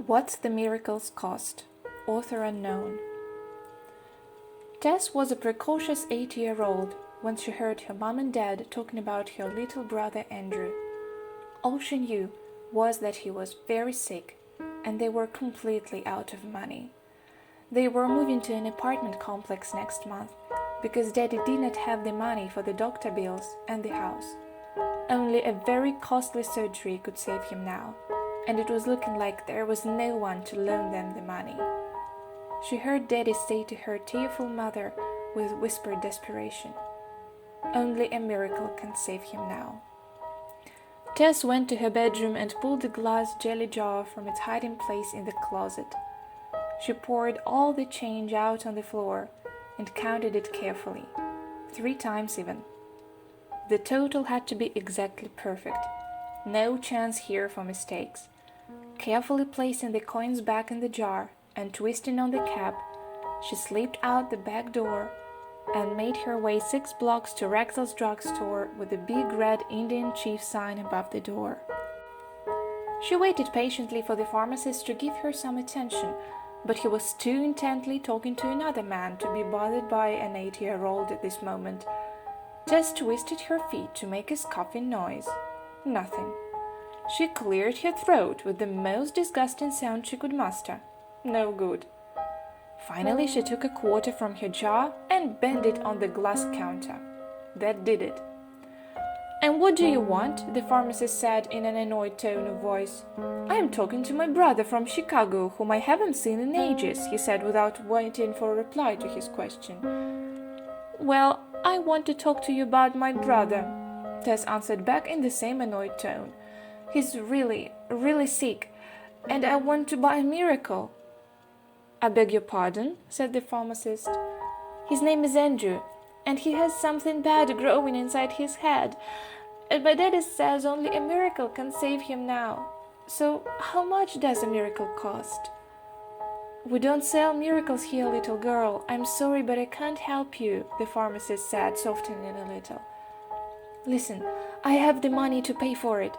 What's the Miracle's Cost? Author unknown. Tess was a precocious 8-year-old when she heard her mom and dad talking about her little brother Andrew. All she knew was that he was very sick and they were completely out of money. They were moving to an apartment complex next month because Daddy did not have the money for the doctor bills and the house. Only a very costly surgery could save him now, and it was looking like there was no one to loan them the money. She heard Daddy say to her tearful mother with whispered desperation, "Only a miracle can save him now." Tess went to her bedroom and pulled the glass jelly jar from its hiding place in the closet. She poured all the change out on the floor and counted it carefully, 3 times even. The total had to be exactly perfect. No chance here for mistakes. Carefully placing the coins back in the jar and twisting on the cap, she slipped out the back door and made her way 6 blocks to Rexall's drugstore with the big red Indian chief sign above the door. She waited patiently for the pharmacist to give her some attention, but he was too intently talking to another man to be bothered by an 8-year-old at this moment. Tess twisted her feet to make a scoffing noise. Nothing. She cleared her throat with the most disgusting sound she could muster. No good. Finally, she took a quarter from her jar and bent it on the glass counter. That did it. "And what do you want?" the pharmacist said in an annoyed tone of voice. "I am talking to my brother from Chicago, whom I haven't seen in ages," he said without waiting for a reply to his question. "Well, I want to talk to you about my brother," Tess answered back in the same annoyed tone. "He's really, really sick, and I want to buy a miracle." "I beg your pardon?" said the pharmacist. "His name is Andrew, and he has something bad growing inside his head, and my daddy says only a miracle can save him now. So how much does a miracle cost?" "We don't sell miracles here, little girl. I'm sorry, but I can't help you," the pharmacist said, softening a little. "Listen, I have the money to pay for it.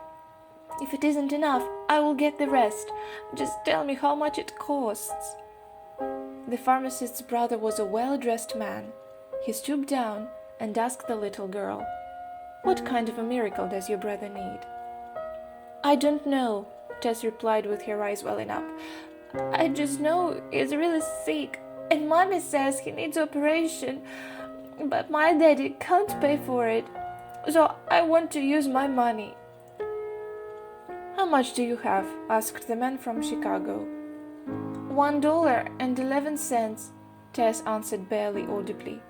If it isn't enough, I will get the rest. Just tell me how much it costs." The pharmacist's brother was a well-dressed man. He stooped down and asked the little girl, "What kind of a miracle does your brother need?" "I don't know," Tess replied with her eyes welling up. "I just know he's really sick, and Mommy says he needs operation, but my daddy can't pay for it, so I want to use my money." "How much do you have?" asked the man from Chicago. $1.11, Tess answered barely audibly.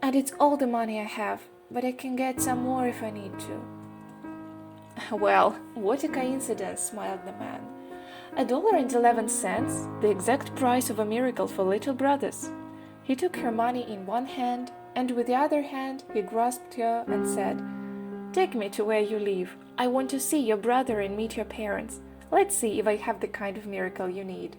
"And it's all the money I have, but I can get some more if I need to." "Well, what a coincidence," smiled the man. $1.11, the exact price of a miracle for little brothers. He took her money in one hand, and with the other hand he grasped her and said, "Take me to where you live. I want to see your brother and meet your parents. Let's see if I have the kind of miracle you need."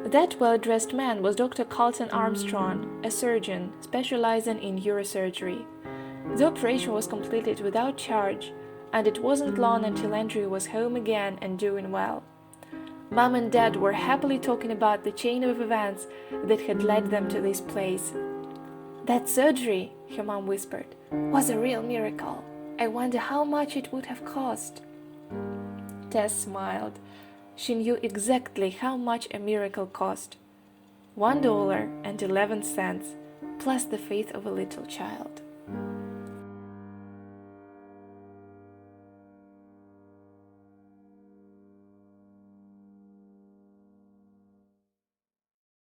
That well-dressed man was Dr. Carlton Armstrong, a surgeon specializing in neurosurgery. The operation was completed without charge, and it wasn't long until Andrew was home again and doing well. Mom and Dad were happily talking about the chain of events that had led them to this place. "That surgery," her mom whispered, "was a real miracle. I wonder how much it would have cost." Tess smiled. She knew exactly how much a miracle cost. $1.11, plus the faith of a little child.